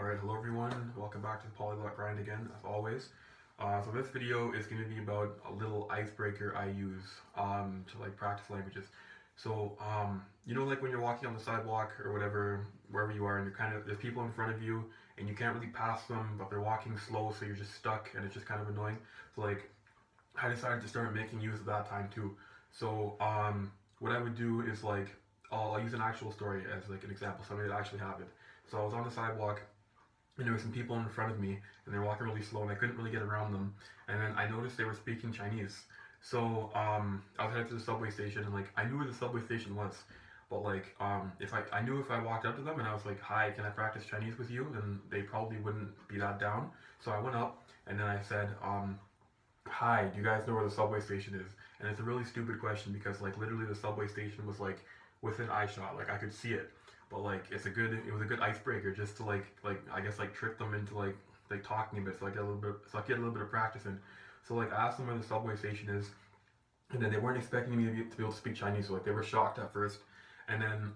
Alright, hello everyone, welcome back to the Polyglot grind again, as always. So this video is going to be about a little icebreaker I use to like practice languages. So, you know, like when you're walking on the sidewalk or whatever, wherever you are, and there's people in front of you, and you can't really pass them, but they're walking slow, so you're just stuck, and it's just kind of annoying. So like, I decided to start making use of that time too. So, what I would do is like, I'll use an actual story as like an example, something that actually happened. So I was on the sidewalk, and there were some people in front of me, and they were walking really slow, and I couldn't really get around them. And then I noticed they were speaking Chinese. So I was headed to the subway station, and like I knew where the subway station was, but like if I knew if I walked up to them and I was like, "Hi, can I practice Chinese with you?" Then they probably wouldn't be that down. So I went up, and then I said, "Hi, do you guys know where the subway station is?" And it's a really stupid question because like literally the subway station was like within eye shot, like I could see it. But like it was a good icebreaker just to like I guess like trick them into like talking a bit, so I get a little bit of practice in. So like I asked them where the subway station is, and then they weren't expecting me to be able to speak Chinese, so like they were shocked at first, and then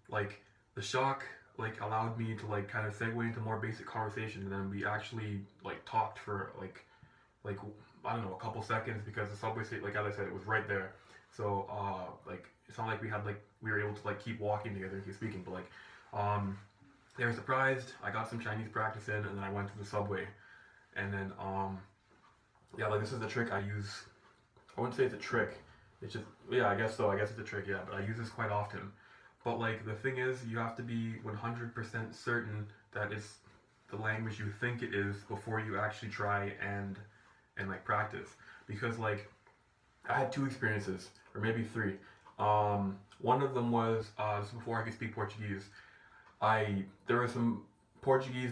like the shock like allowed me to like kind of segue into more basic conversation, and then we actually like talked for like I don't know, a couple seconds, because the subway station, like as I said, it was right there. So like it's not like we were able to like keep walking together and keep speaking, but like they were surprised. I got some Chinese practice in, and then I went to the subway, and then yeah, like this is the trick I use. I wouldn't say it's a trick. It's just, yeah, I guess so. I guess it's a trick, yeah. But I use this quite often. But like the thing is, you have to be 100% certain that it's the language you think it is before you actually try and like practice. Because like I had two experiences, or maybe three. One of them was this was before I could speak Portuguese. There were some Portuguese,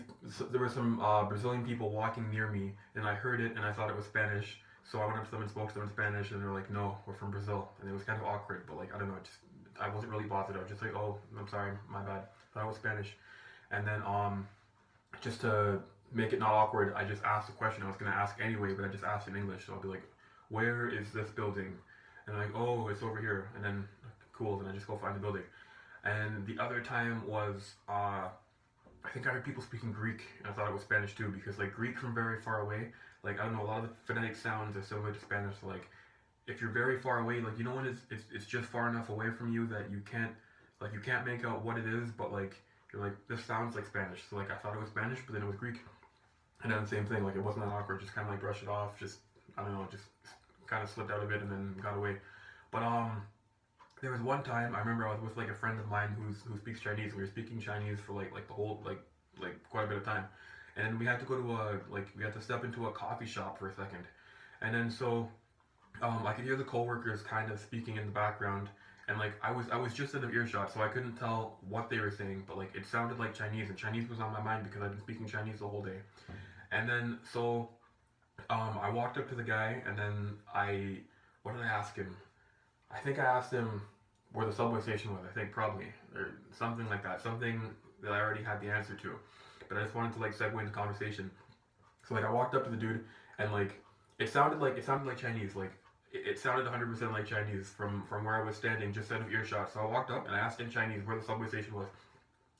there were some Brazilian people walking near me, and I heard it, and I thought it was Spanish. So I went up to them and spoke to them in Spanish, and they were like, "No, we're from Brazil," and it was kind of awkward. But like I don't know, just I wasn't really bothered. I was just like, "Oh, I'm sorry, my bad." Thought it was Spanish, and then just to make it not awkward, I just asked a question I was gonna ask anyway, but I just asked in English. So I'll be like, "Where is this building?" And like, "Oh, it's over here." And then, cool. Then I just go find the building. And the other time was, I think I heard people speaking Greek, and I thought it was Spanish too, because like Greek from very far away, like I don't know, a lot of the phonetic sounds are similar to Spanish. So like, if you're very far away, like you know when it's just far enough away from you that you can't make out what it is, but like you're like, this sounds like Spanish. So like I thought it was Spanish, but then it was Greek. And then the same thing, like it wasn't that awkward, just kind of like brush it off, just I don't know, just kind of slipped out of it and then got away. But there was one time I remember I was with like a friend of mine who speaks Chinese. We were speaking Chinese for like the whole like quite a bit of time, and then we had to go to we had to step into a coffee shop for a second, and then so I could hear the coworkers kind of speaking in the background, and like I was just in an earshot, so I couldn't tell what they were saying, but like it sounded like Chinese, and Chinese was on my mind because I've been speaking Chinese the whole day, and then so I walked up to the guy, and then what did I ask him? I think I asked him where the subway station was, I think probably, or something like that, something that I already had the answer to, but I just wanted to like segue into conversation. So like I walked up to the dude, and like it sounded like Chinese, like it sounded 100% like Chinese from where I was standing, just out of earshot. So I walked up and I asked in Chinese where the subway station was,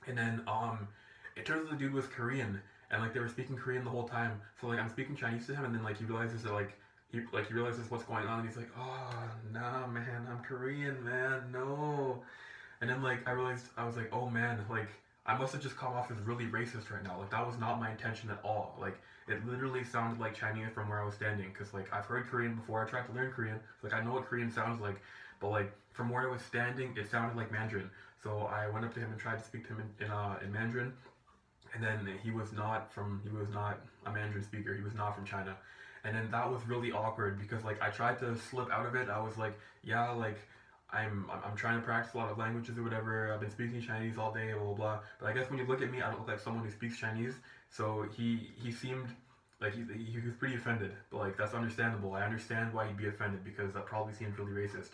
and then it turns out the dude was Korean, and like they were speaking Korean the whole time. So like I'm speaking Chinese to him, and then like he realizes that he realizes what's going on, and he's like, "Oh, nah, man, I'm Korean, man, no." And then like I realized, I was like, "Oh man, like I must have just come off as really racist right now. Like that was not my intention at all. Like it literally sounded like Chinese from where I was standing, because like I've heard Korean before. I tried to learn Korean, so, like I know what Korean sounds like, but like from where I was standing, it sounded like Mandarin. So I went up to him and tried to speak to him in Mandarin, and then he was not a Mandarin speaker. He was not from China. And then that was really awkward, because like I tried to slip out of it. I was like, yeah, like I'm trying to practice a lot of languages or whatever. I've been speaking Chinese all day, blah blah blah. But I guess when you look at me, I don't look like someone who speaks Chinese. So he seemed like he was pretty offended. But like that's understandable. I understand why he'd be offended, because that probably seemed really racist.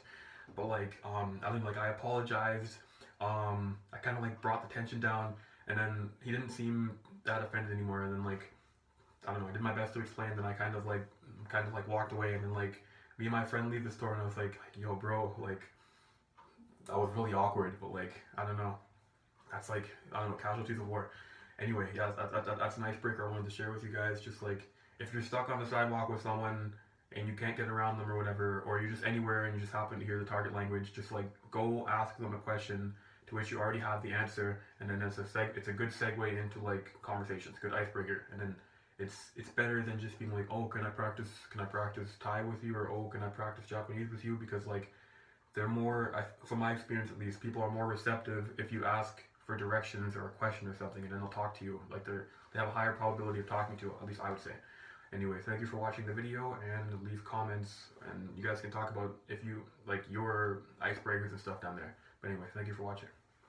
But like I mean, like I apologized. I kind of like brought the tension down, and then he didn't seem that offended anymore. And then like I don't know, I did my best to explain, then I kind of like walked away, and then like me and my friend leave the store, and I was like, "Yo bro, like that was really awkward," but like I don't know, that's like, I don't know, casualties of war. Anyway, yeah, that's an icebreaker I wanted to share with you guys. Just like if you're stuck on the sidewalk with someone and you can't get around them or whatever, or you're just anywhere and you just happen to hear the target language, just like go ask them a question to which you already have the answer, and then it's a good segue into like conversations, good icebreaker, and then it's better than just being like, oh, can I practice Thai with you, or oh, can I practice Japanese with you, because like they're more, from my experience at least, people are more receptive if you ask for directions or a question or something, and then they'll talk to you. Like they have a higher probability of talking to you, at least I would say. Anyway, thank you for watching the video, and leave comments, and you guys can talk about if you like your icebreakers and stuff down there. But anyway, thank you for watching.